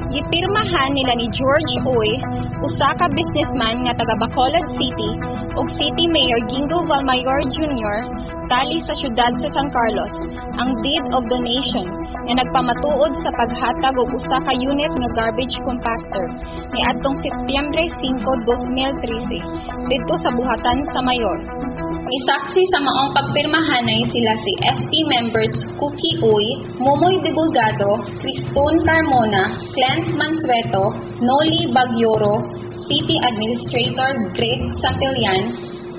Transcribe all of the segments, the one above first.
Gipirmahan nila ni George Uy, usa ka businessman nga taga Bacolod City, ug City Mayor Gingo Valmayor Jr. tali sa syudad sa San Carlos, ang deed of donation nga nagpamatuod sa paghatag og usa ka unit nga garbage compactor niadtong Setyembre 5, 2013 didto sa buhatan sa Mayor. Isaksi sa maong pagpirmahanay sila si SP members Cookie Uy, Momoy Divulgado, Cristone Carmona, Clent Mansueto, Noli Bagyoro, City Administrator Greg Santillan,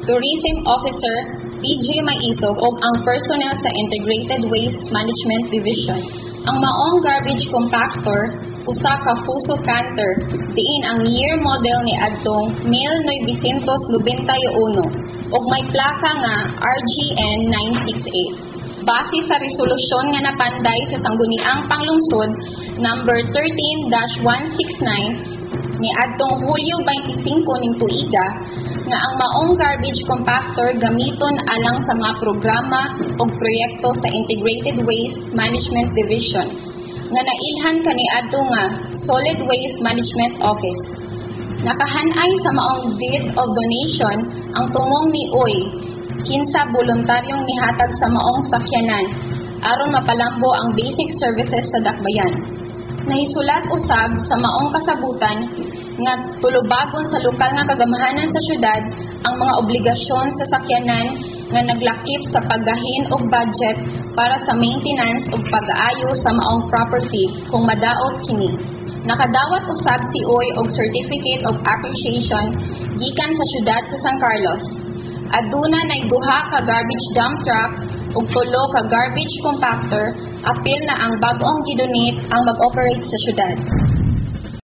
Tourism Officer PJ Maisog ug ang personnel sa Integrated Waste Management Division. Ang maong garbage compactor usa ka fuso canter diin ang year model ni adtong 1991 ug may plaka nga RGN 968. Base sa resolusyon nga napanday sa Sangguniang Panglungsod number 13-169 ni adtong Hulyo 25 ning tuiga nga ang maong garbage compactor gamiton alang sa mga programa ug proyekto sa Integrated Waste Management Division nga nailhan kaniadto nga Solid Waste Management Office. Nakahanay sa maong deed of donation ang tumong ni Uy, kinsa voluntaryong nihatag sa maong sakyanan aron mapalambo ang basic services sa dakbayan. Nahisulat usab sa maong kasabutan nga tulubagon sa lokal nga kagamahanan sa syudad ang mga obligasyon sa sakyanan nga naglakip sa paggahin og budget para sa maintenance ug pag-aayo sa maong property kung madaot kini. Nakadawat usab si Uy og Certificate of Appreciation gikan sa syudad sa San Carlos. Aduna nay 2 ka garbage dump truck ug 3 ka garbage compactor, apil na ang bag-ong gidonate ang mag-operate sa syudad.